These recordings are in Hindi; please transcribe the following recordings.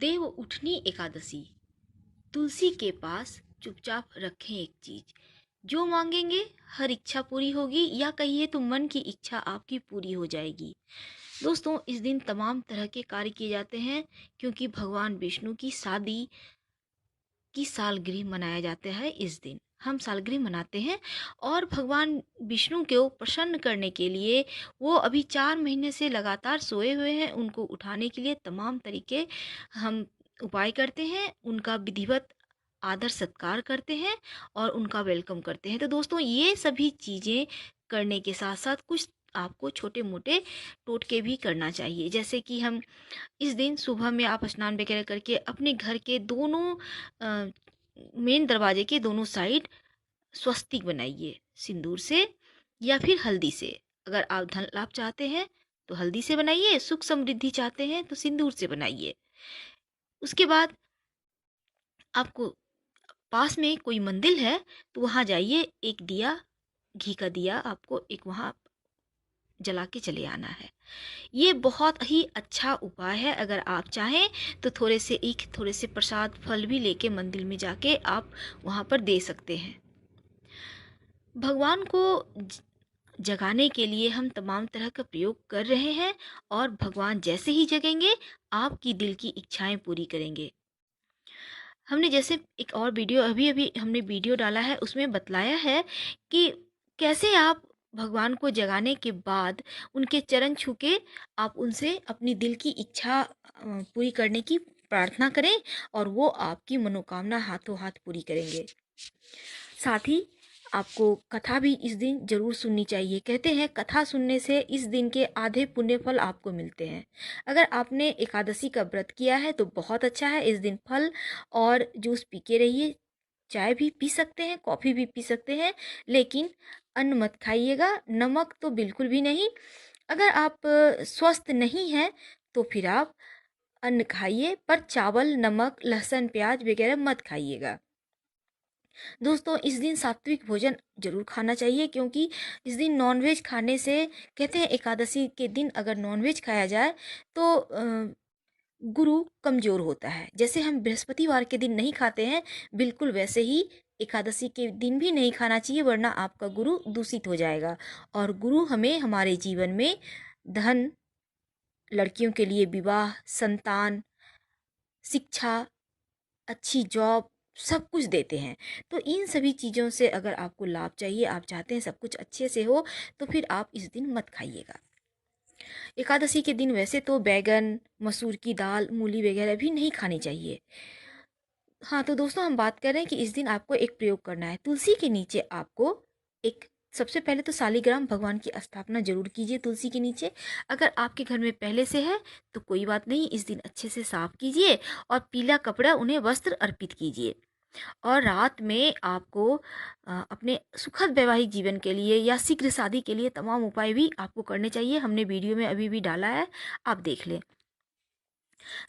देव उठनी एकादशी। तुलसी के पास चुपचाप रखें एक चीज, जो मांगेंगे हर इच्छा पूरी होगी, या कहिए तो मन की इच्छा आपकी पूरी हो जाएगी। दोस्तों, इस दिन तमाम तरह के कार्य किए जाते हैं क्योंकि भगवान विष्णु की शादी की सालगिरह मनाया जाता है। इस दिन हम सालगिरह मनाते हैं और भगवान विष्णु को प्रसन्न करने के लिए वो अभी 4 महीने से लगातार सोए हुए हैं, उनको उठाने के लिए तमाम तरीके हम उपाय करते हैं, उनका विधिवत आदर सत्कार करते हैं और उनका वेलकम करते हैं। तो दोस्तों, ये सभी चीज़ें करने के साथ साथ कुछ आपको छोटे मोटे टोटके भी करना चाहिए। जैसे कि हम इस दिन सुबह में आप स्नान वगैरह करके अपने घर के दोनों मेन दरवाजे के दोनों साइड स्वस्तिक बनाइए, सिंदूर से या फिर हल्दी से। अगर आप धन लाभ चाहते हैं तो हल्दी से बनाइए, सुख समृद्धि चाहते हैं तो सिंदूर से बनाइए। उसके बाद आपको पास में कोई मंदिर है तो वहाँ जाइए, एक दिया, घी का दिया आपको एक वहाँ जला के चले आना है। ये बहुत ही अच्छा उपाय है। अगर आप चाहें तो थोड़े से प्रसाद फल भी लेके मंदिर में जाके आप वहाँ पर दे सकते हैं। भगवान को जगाने के लिए हम तमाम तरह का प्रयोग कर रहे हैं और भगवान जैसे ही जगेंगे आपकी दिल की इच्छाएं पूरी करेंगे। हमने जैसे एक और वीडियो अभी अभी हमने वीडियो डाला है, उसमें बतलाया है कि कैसे आप भगवान को जगाने के बाद उनके चरण छू के आप उनसे अपनी दिल की इच्छा पूरी करने की प्रार्थना करें और वो आपकी मनोकामना हाथों हाथ पूरी करेंगे। साथ ही आपको कथा भी इस दिन जरूर सुननी चाहिए। कहते हैं कथा सुनने से इस दिन के आधे पुण्य फल आपको मिलते हैं। अगर आपने एकादशी का व्रत किया है तो बहुत अच्छा है। इस दिन फल और जूस पी के रहिए, चाय भी पी सकते हैं, कॉफ़ी भी पी सकते हैं, लेकिन अन्न मत खाइएगा, नमक तो बिल्कुल भी नहीं। अगर आप स्वस्थ नहीं हैं तो फिर आप अन्न खाइए, पर चावल, नमक, लहसुन, प्याज वगैरह मत खाइएगा। दोस्तों, इस दिन सात्विक भोजन जरूर खाना चाहिए क्योंकि इस दिन नॉनवेज खाने से, कहते हैं एकादशी के दिन अगर नॉनवेज खाया जाए तो गुरु कमजोर होता है। जैसे हम बृहस्पतिवार के दिन नहीं खाते हैं, बिल्कुल वैसे ही एकादशी के दिन भी नहीं खाना चाहिए, वरना आपका गुरु दूषित हो जाएगा। और गुरु हमें हमारे जीवन में धन, लड़कियों के लिए विवाह, संतान, शिक्षा, अच्छी जॉब, सब कुछ देते हैं। तो इन सभी चीज़ों से अगर आपको लाभ चाहिए, आप चाहते हैं सब कुछ अच्छे से हो, तो फिर आप इस दिन मत खाइएगा। एकादशी के दिन वैसे तो बैगन, मसूर की दाल, मूली वगैरह भी नहीं खानी चाहिए। हाँ, तो दोस्तों, हम बात कर रहे हैं कि इस दिन आपको एक प्रयोग करना है। तुलसी के नीचे आपको एक, सबसे पहले तो शालिग्राम भगवान की स्थापना जरूर कीजिए तुलसी के नीचे। अगर आपके घर में पहले से है तो कोई बात नहीं, इस दिन अच्छे से साफ कीजिए और पीला कपड़ा उन्हें वस्त्र अर्पित कीजिए। और रात में आपको अपने सुखद वैवाहिक जीवन के लिए या शीघ्र शादी के लिए तमाम उपाय भी आपको करने चाहिए। हमने वीडियो में अभी भी डाला है, आप देख लें।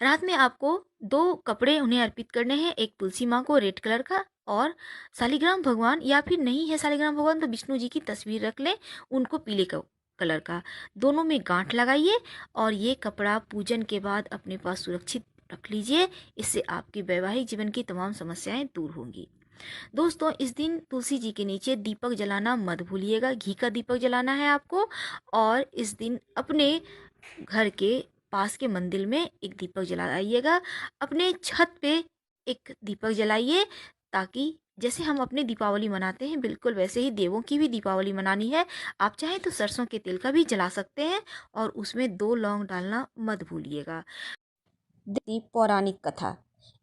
रात में आपको 2 कपड़े उन्हें अर्पित करने हैं, एक तुलसी माँ को रेड कलर का, और शालिग्राम भगवान, या फिर नहीं है शालिग्राम भगवान तो विष्णु जी की तस्वीर रख लें, उनको पीले कलर का। दोनों में गांठ लगाइए और ये कपड़ा पूजन के बाद अपने पास सुरक्षित रख लीजिए। इससे आपके वैवाहिक जीवन की तमाम समस्याएं दूर होंगी। दोस्तों, इस दिन तुलसी जी के नीचे दीपक जलाना मत भूलिएगा, घी का दीपक जलाना है आपको। और इस दिन अपने घर के पास के मंदिर में एक दीपक जलाइएगा, अपने छत पे एक दीपक जलाइए, ताकि जैसे हम अपने दीपावली मनाते हैं बिल्कुल वैसे ही देवों की भी दीपावली मनानी है। आप चाहें तो सरसों के तेल का भी जला सकते हैं और उसमें 2 लौंग डालना मत भूलिएगा। पौराणिक कथा।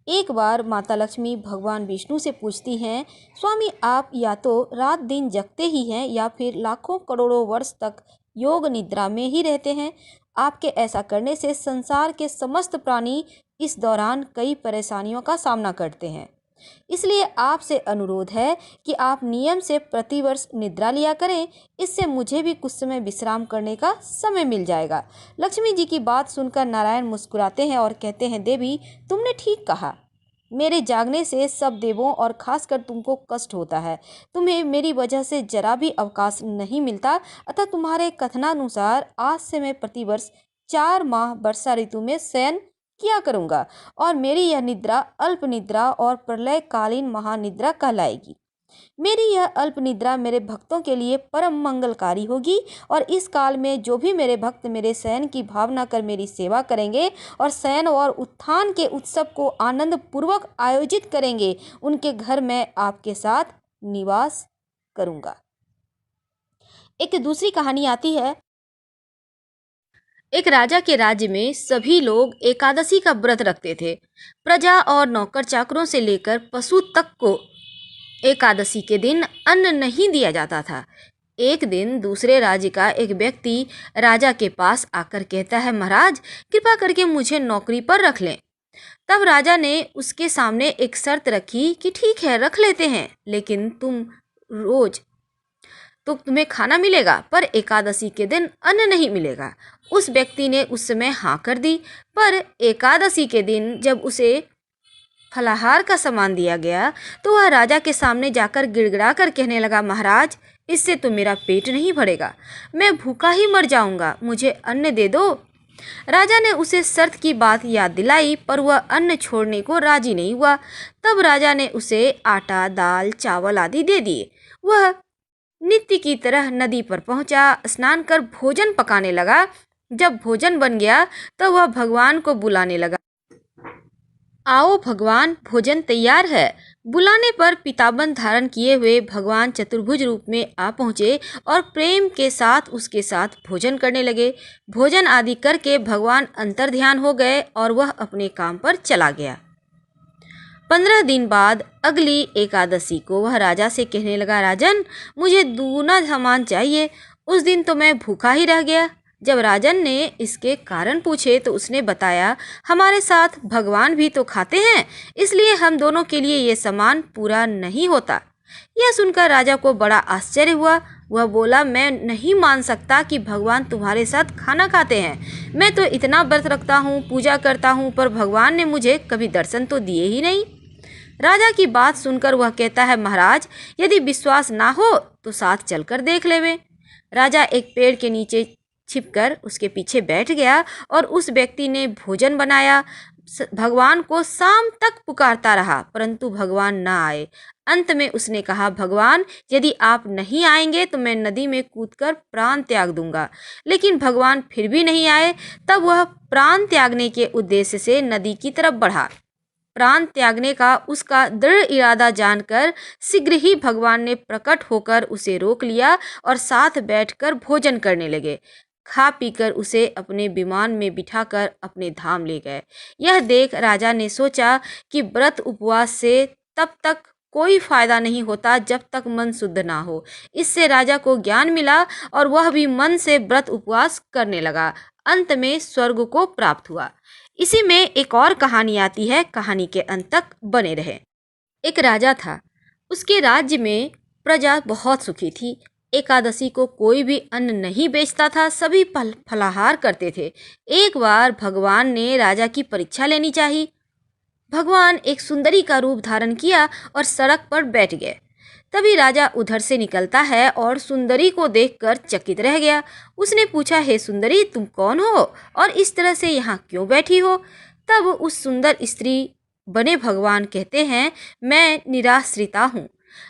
एक बार माता लक्ष्मी भगवान विष्णु से पूछती हैं, स्वामी, आप या तो रात दिन जगते ही हैं या फिर लाखों करोड़ों वर्ष तक योग निद्रा में ही रहते हैं। आपके ऐसा करने से संसार के समस्त प्राणी इस दौरान कई परेशानियों का सामना करते हैं। इसलिए आपसे अनुरोध है कि आप नियम से प्रतिवर्ष निद्रा लिया करें। इससे मुझे भी कुछ समय विश्राम करने का समय मिल जाएगा। लक्ष्मी जी की बात सुनकर नारायण मुस्कुराते हैं और कहते हैं, देवी, तुमने ठीक कहा। मेरे जागने से सब देवों और खासकर तुमको कष्ट होता है। तुम्हें मेरी वजह से जरा भी अवकाश नहीं मिलता, अतः तुम्हारे कथनानुसार आज से मैं प्रतिवर्ष 4 माह वर्षा ऋतु में शयन किया करूँगा और मेरी यह निद्रा अल्प निद्रा और प्रलयकालीन महानिद्रा कहलाएगी। मेरी यह अल्प निद्रा मेरे भक्तों के लिए परम मंगलकारी होगी और इस काल में जो भी मेरे भक्त मेरे शयन की भावना कर मेरी सेवा करेंगे और शयन और उत्थान के उत्सव को आनंद पूर्वक आयोजित करेंगे, उनके घर मैं आपके साथ निवास करूंगा। एक दूसरी कहानी आती है। एक राजा के राज्य में सभी लोग एकादशी का व्रत रखते थे। प्रजा और नौकर चाकरों से लेकर पशु तक को एकादशी के दिन अन्न नहीं दिया जाता था। एक दिन दूसरे राज्य का एक व्यक्ति राजा के पास आकर कहता है, महाराज कृपा करके मुझे नौकरी पर रख लें। तब राजा ने उसके सामने एक शर्त रखी कि ठीक है रख लेते हैं, लेकिन रोज तो तुम्हें खाना मिलेगा पर एकादशी के दिन अन्न नहीं मिलेगा। उस व्यक्ति ने उस समय हाँ कर दी, पर एकादशी के दिन जब उसे फलाहार का सामान दिया गया तो वह राजा के सामने जाकर गिड़गिड़ा कर कहने लगा, महाराज इससे तो मेरा पेट नहीं भरेगा, मैं भूखा ही मर जाऊंगा, मुझे अन्न दे दो। राजा ने उसे शर्त की बात याद दिलाई, पर वह अन्न छोड़ने को राजी नहीं हुआ। तब राजा ने उसे आटा, दाल, चावल आदि दे दिए। वह नित्य की तरह नदी पर पहुंचा, स्नान कर भोजन पकाने लगा। जब भोजन बन गया तो वह भगवान को बुलाने लगा, आओ भगवान भोजन तैयार है। बुलाने पर पीताम्बर धारण किए हुए भगवान चतुर्भुज रूप में आ पहुँचे और प्रेम के साथ उसके साथ भोजन करने लगे। भोजन आदि करके भगवान अंतर्ध्यान हो गए और वह अपने काम पर चला गया। 15 दिन बाद अगली एकादशी को वह राजा से कहने लगा, राजन मुझे दूना सामान चाहिए, उस दिन तो मैं भूखा ही रह गया। जब राजन ने इसके कारण पूछे तो उसने बताया, हमारे साथ भगवान भी तो खाते हैं, इसलिए हम दोनों के लिए ये सामान पूरा नहीं होता। यह सुनकर राजा को बड़ा आश्चर्य हुआ। वह बोला, मैं नहीं मान सकता कि भगवान तुम्हारे साथ खाना खाते हैं। मैं तो इतना व्रत रखता हूँ, पूजा करता हूँ, पर भगवान ने मुझे कभी दर्शन तो दिए ही नहीं। राजा की बात सुनकर वह कहता है, महाराज यदि विश्वास ना हो तो साथ चलकर देख लेवे। राजा एक पेड़ के नीचे छिपकर उसके पीछे बैठ गया और उस व्यक्ति ने भोजन बनाया। भगवान को शाम तक पुकारता रहा, परंतु भगवान ना आए। अंत में उसने कहा, भगवान यदि आप नहीं आएंगे तो मैं नदी में कूदकर प्राण त्याग दूंगा। लेकिन भगवान फिर भी नहीं आए। तब वह प्राण त्यागने के उद्देश्य से नदी की तरफ बढ़ा। प्राण त्यागने का उसका दृढ़ इरादा जानकर शीघ्र ही भगवान ने प्रकट होकर उसे रोक लिया और साथ बैठकर भोजन करने लगे। खा पीकर उसे अपने विमान में बिठाकर अपने धाम ले गए। यह देख राजा ने सोचा कि व्रत उपवास से तब तक कोई फायदा नहीं होता जब तक मन शुद्ध ना हो। इससे राजा को ज्ञान मिला और वह भी मन से व्रत उपवास करने लगा। अंत में स्वर्ग को प्राप्त हुआ। इसी में एक और कहानी आती है, कहानी के अंत तक बने रहे। एक राजा था, उसके राज्य में प्रजा बहुत सुखी थी। एकादशी को कोई भी अन्न नहीं बेचता था, सभी फलाहार करते थे। एक बार भगवान ने राजा की परीक्षा लेनी चाहिए। भगवान एक सुंदरी का रूप धारण किया और सड़क पर बैठ गए। तभी राजा उधर से निकलता है और सुंदरी को देखकर चकित रह गया। उसने पूछा, हे सुंदरी तुम कौन हो और इस तरह से यहाँ क्यों बैठी हो? तब उस सुंदर स्त्री बने भगवान कहते हैं, मैं निराश्रिता हूँ,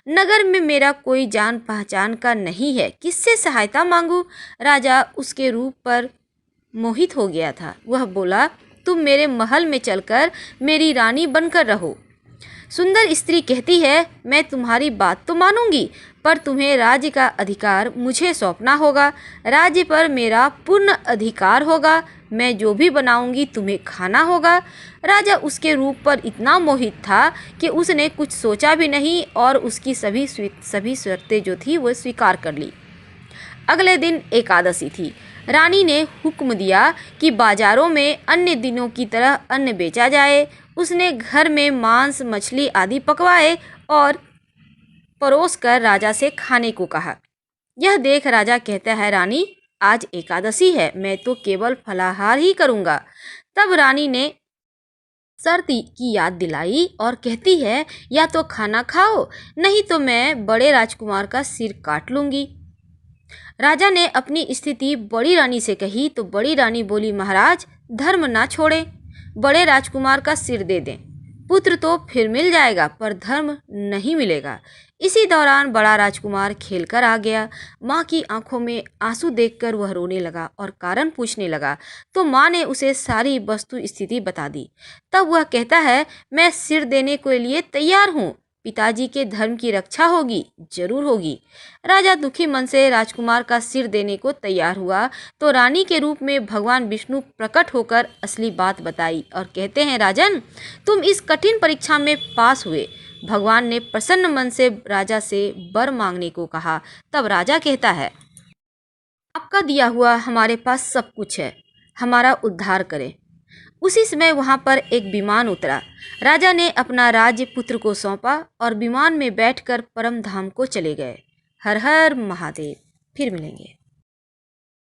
नगर में मेरा कोई जान पहचान का नहीं है, किससे सहायता मांगू? राजा उसके रूप पर मोहित हो गया था। वह बोला, तुम मेरे महल में चलकर मेरी रानी बनकर रहो। सुंदर स्त्री कहती है, मैं तुम्हारी बात तो मानूंगी, पर तुम्हें राज्य का अधिकार मुझे सौंपना होगा। राज्य पर मेरा पूर्ण अधिकार होगा। मैं जो भी बनाऊंगी तुम्हें खाना होगा। राजा उसके रूप पर इतना मोहित था कि उसने कुछ सोचा भी नहीं और उसकी सभी शर्तें जो थी वो स्वीकार कर ली। अगले दिन एकादशी थी। रानी ने हुक्म दिया कि बाजारों में अन्य दिनों की तरह अन्न बेचा जाए। उसने घर में मांस, मछली आदि पकवाए और परोस कर राजा से खाने को कहा। यह देख राजा कहता है, रानी आज एकादशी है, मैं तो केवल फलाहार ही करूँगा। तब रानी ने शर्त की याद दिलाई और कहती है, या तो खाना खाओ, नहीं तो मैं बड़े राजकुमार का सिर काट लूँगी। राजा ने अपनी स्थिति बड़ी रानी से कही तो बड़ी रानी बोली, महाराज धर्म ना छोड़े। बड़े राजकुमार का सिर दे दें। पुत्र तो फिर मिल जाएगा पर धर्म नहीं मिलेगा। इसी दौरान बड़ा राजकुमार खेलकर आ गया। माँ की आंखों में आंसू देखकर वह रोने लगा और कारण पूछने लगा तो माँ ने उसे सारी वस्तु स्थिति बता दी। तब वह कहता है, मैं सिर देने के लिए तैयार हूँ। पिताजी के धर्म की रक्षा होगी, जरूर होगी। राजा दुखी मन से राजकुमार का सिर देने को तैयार हुआ तो रानी के रूप में भगवान विष्णु प्रकट होकर असली बात बताई और कहते हैं, राजन, तुम इस कठिन परीक्षा में पास हुए। भगवान ने प्रसन्न मन से राजा से वर मांगने को कहा। तब राजा कहता है, आपका दिया हुआ हमारे पास सब कुछ है, हमारा उद्धार करें। उसी समय वहां पर एक विमान उतरा। राजा ने अपना राज्य पुत्र को सौंपा और विमान में बैठकर परम धाम को चले गए। हर हर महादेव। फिर मिलेंगे।